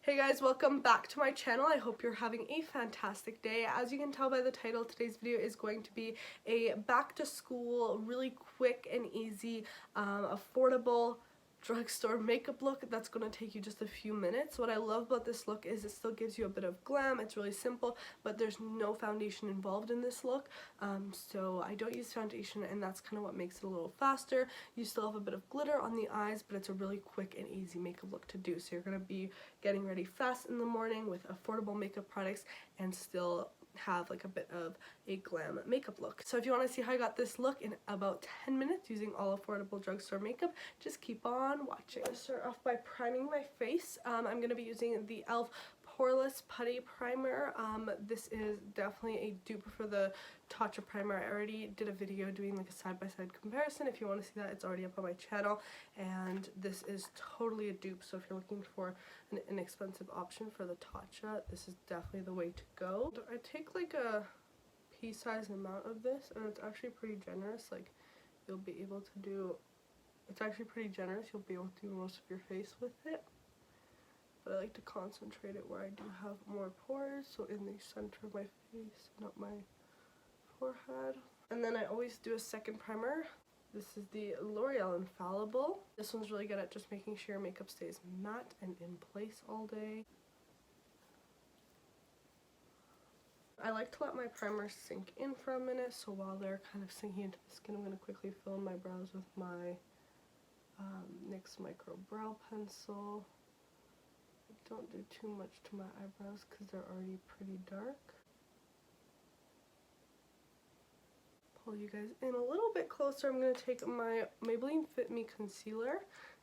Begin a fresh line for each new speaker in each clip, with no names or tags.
Hey guys, welcome back to my channel. I hope you're having a fantastic day. As you can tell by the title, today's video is going to be a back to school, really quick and easy, affordable drugstore makeup look that's going to take you just a few minutes. What I love about this look is it still gives you a bit of glam. It's really simple, but there's no foundation involved in this look, so I don't use foundation, and that's kind of what makes it a little faster. You still have a bit of glitter on the eyes, but it's a really quick and easy makeup look to do. So you're going to be getting ready fast in the morning with affordable makeup products and still have like a bit of a glam makeup look. So if you want to see how I got this look in about 10 minutes using all affordable drugstore makeup, just keep on watching. I'm going to start off by priming my face. I'm going to be using the e.l.f. poreless putty primer. This is definitely a dupe for the Tatcha primer. I already did a video doing like a side-by-side comparison. If you want to see that, it's already up on my channel, and this is totally a dupe. So if you're looking for an inexpensive option for the Tatcha, this is definitely the way to go. I take like a pea-sized amount of this, and it's actually pretty generous. Like, you'll be able to do, it's actually pretty generous. You'll be able to do most of your face with it. But I like to concentrate it where I do have more pores, so in the center of my face and up my forehead. And then I always do a second primer. This is the Loreal Infallible. This one's really good at just making sure your makeup stays matte and in place all day. I like to let my primer sink in for a minute, so while they're kind of sinking into the skin, I'm going to quickly fill in my brows with my NYX Micro Brow Pencil. Don't do too much to my eyebrows because they're already pretty dark. Pull you guys in a little bit closer. I'm going to take my Maybelline Fit Me Concealer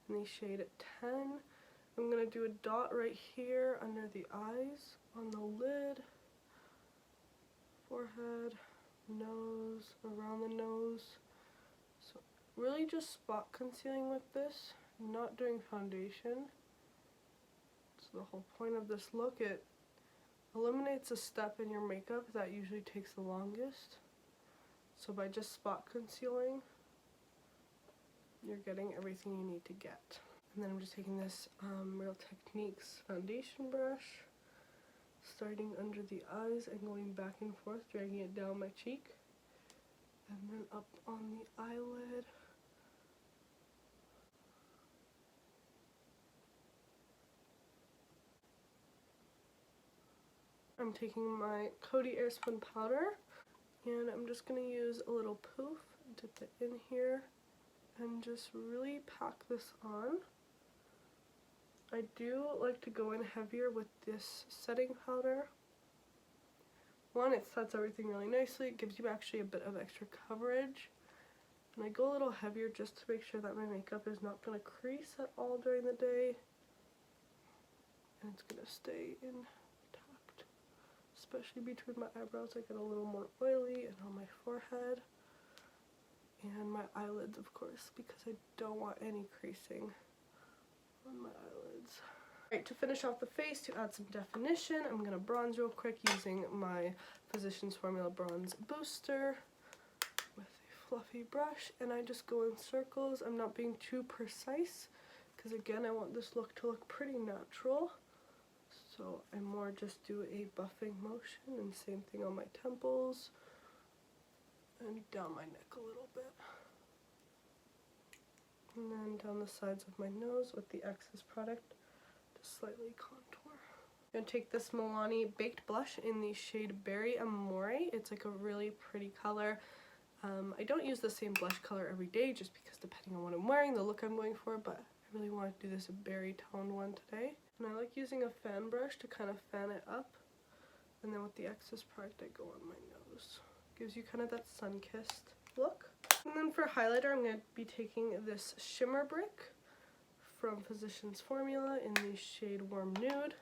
in the shade 10. I'm going to do a dot right here under the eyes, on the lid, forehead, nose, around the nose. So really just spot concealing with this, not doing foundation. The whole point of this look, it eliminates a step in your makeup that usually takes the longest. So by just spot concealing, you're getting everything you need to get. And then I'm just taking this Real Techniques foundation brush, starting under the eyes and going back and forth, dragging it down my cheek, and then up on the eyelid. I'm taking my Coty airspun powder, and I'm just going to use a little poof, dip it in here, and just really pack this on. I do like to go in heavier with this setting powder. One, it sets everything really nicely. It gives you actually a bit of extra coverage. And I go a little heavier just to make sure that my makeup is not going to crease at all during the day. And it's going to stay in. Especially between my eyebrows, I get a little more oily, and on my forehead and my eyelids, of course, because I don't want any creasing on my eyelids. Alright, to finish off the face, to add some definition, I'm going to bronze real quick using my Physicians Formula Bronze Booster with a fluffy brush, and I just go in circles. I'm not being too precise because, again, I want this look to look pretty natural. So I more just do a buffing motion, and same thing on my temples and down my neck a little bit. And then down the sides of my nose with the excess product to slightly contour. I'm going to take this Milani Baked Blush in the shade Berry Amore. It's like a really pretty color. I don't use the same blush color every day just because depending on what I'm wearing, the look I'm going for, but I really want to do this berry toned one today. And I like using a fan brush to kind of fan it up, and then with the excess product I go on my nose. Gives you kind of that sun-kissed look. And then for highlighter, I'm going to be taking this shimmer brick from Physicians Formula in the shade Warm Nude.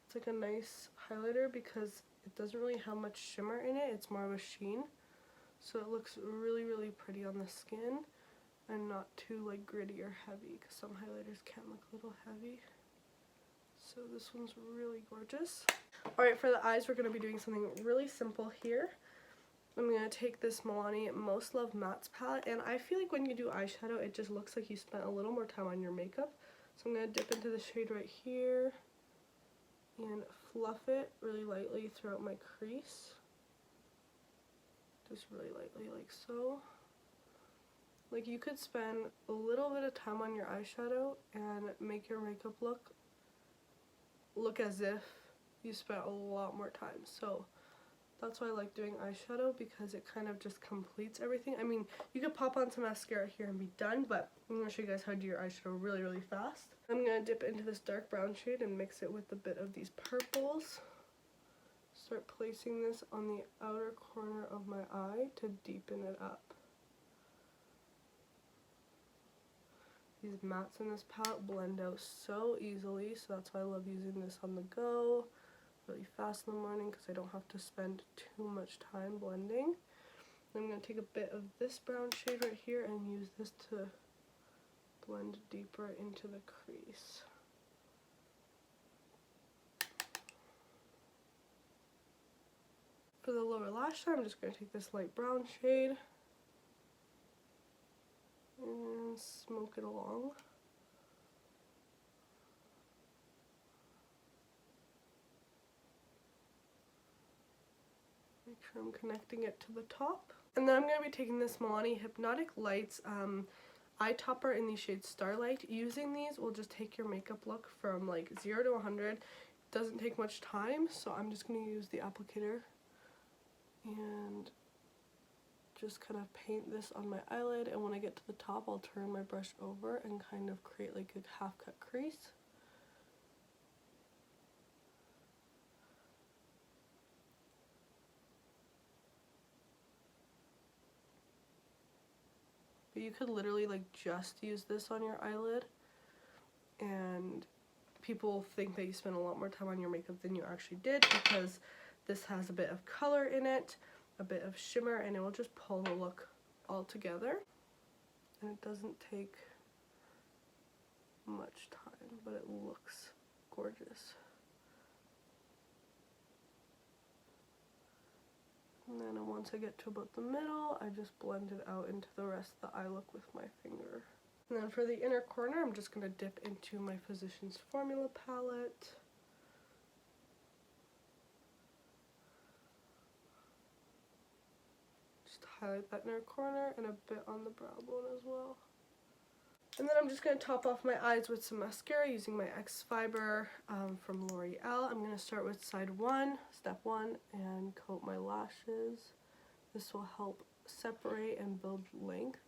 It's like a nice highlighter because it doesn't really have much shimmer in it, it's more of a sheen. So it looks really, really pretty on the skin and not too like gritty or heavy, because some highlighters can look a little heavy. So this one's really gorgeous. Alright, for the eyes, we're going to be doing something really simple here. I'm going to take this Milani Most Love Mattes palette, and I feel like when you do eyeshadow, it just looks like you spent a little more time on your makeup. So I'm going to dip into the shade right here, fluff it really lightly throughout my crease. Just really lightly, like so. Like, you could spend a little bit of time on your eyeshadow and make your makeup look as if you spent a lot more time. So that's why I like doing eyeshadow, because it kind of just completes everything. I mean, you could pop on some mascara here and be done, but I'm going to show you guys how to do your eyeshadow really, really fast. I'm going to dip into this dark brown shade and mix it with a bit of these purples. Start placing this on the outer corner of my eye to deepen it up. These mattes in this palette blend out so easily, so that's why I love using this on the go really fast in the morning, because I don't have to spend too much time blending. I'm going to take a bit of this brown shade right here and use this to blend deeper into the crease. For the lower lash line, I'm just going to take this light brown shade and smoke it along. Make sure I'm connecting it to the top. And then I'm going to be taking this Milani Hypnotic Lights eye topper in the shade Starlight. Using these will just take your makeup look from like 0 to 100. It doesn't take much time, so I'm just going to use the applicator and just kind of paint this on my eyelid, and when I get to the top I'll turn my brush over and kind of create like a half cut crease. But you could literally like just use this on your eyelid, and people think that you spend a lot more time on your makeup than you actually did, because this has a bit of color in it, a bit of shimmer, and it will just pull the look all together. And it doesn't take much time, but it looks gorgeous. And then once I get to about the middle, I just blend it out into the rest of the eye look with my finger. And then for the inner corner, I'm just going to dip into my Physicians Formula palette. Highlight that inner corner and a bit on the brow bone as well. And then I'm just going to top off my eyes with some mascara using my X Fiber from Loreal. I'm going to start with step 1, and coat my lashes. This will help separate and build length.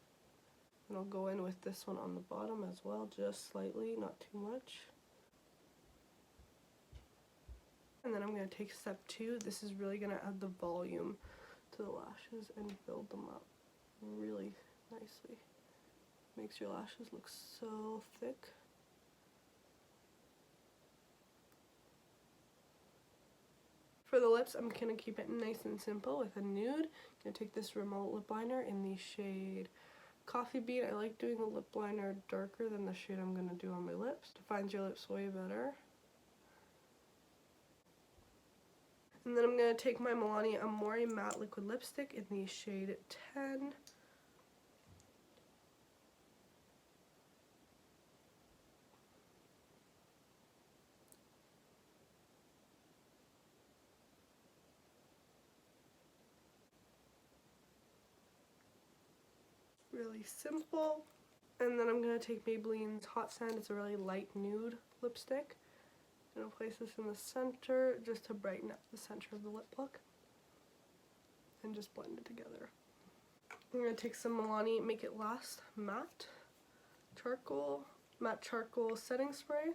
And I'll go in with this one on the bottom as well, just slightly, not too much. And then I'm going to take step 2. This is really going to add the volume to the lashes and build them up really nicely. Makes your lashes look so thick. For the lips, I'm going to keep it nice and simple with a nude. I'm going to take this Rimmel lip liner in the shade Coffee Bean. I like doing a lip liner darker than the shade I'm going to do on my lips. Defines your lips way better. And then I'm going to take my Milani Amore Matte Liquid Lipstick in the shade 10. Really simple. And then I'm going to take Maybelline's Hot Sand. It's a really light nude lipstick. I'm going to place this in the center just to brighten up the center of the lip look. And just blend it together. I'm going to take some Milani Make It Last Matte Charcoal Setting Spray.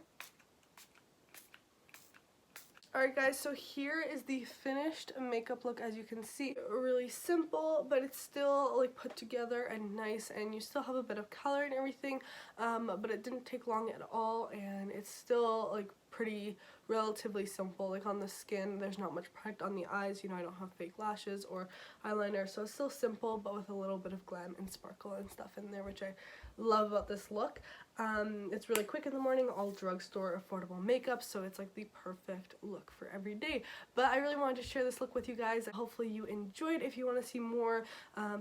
Alright guys, so here is the finished makeup look. As you can see, really simple, but it's still like put together and nice, and you still have a bit of color and everything, but it didn't take long at all, and it's still like pretty relatively simple. Like on the skin, there's not much product. On the eyes, you know, I don't have fake lashes or eyeliner, so it's still simple, but with a little bit of glam and sparkle and stuff in there, which I love about this look. It's really quick in the morning, all drugstore affordable makeup, so it's like the perfect look for every day. But I really wanted to share this look with you guys. Hopefully you enjoyed. If you want to see more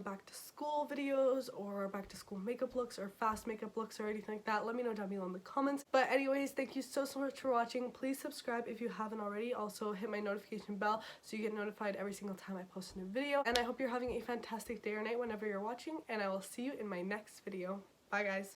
back to school videos or back to school makeup looks or fast makeup looks or anything like that, let me know down below in the comments. But anyways, thank you so much for watching. Please subscribe if you haven't already. Also hit my notification bell so you get notified every single time I post a new video. And I hope you're having a fantastic day or night whenever you're watching, and I will see you in my next video. Bye guys.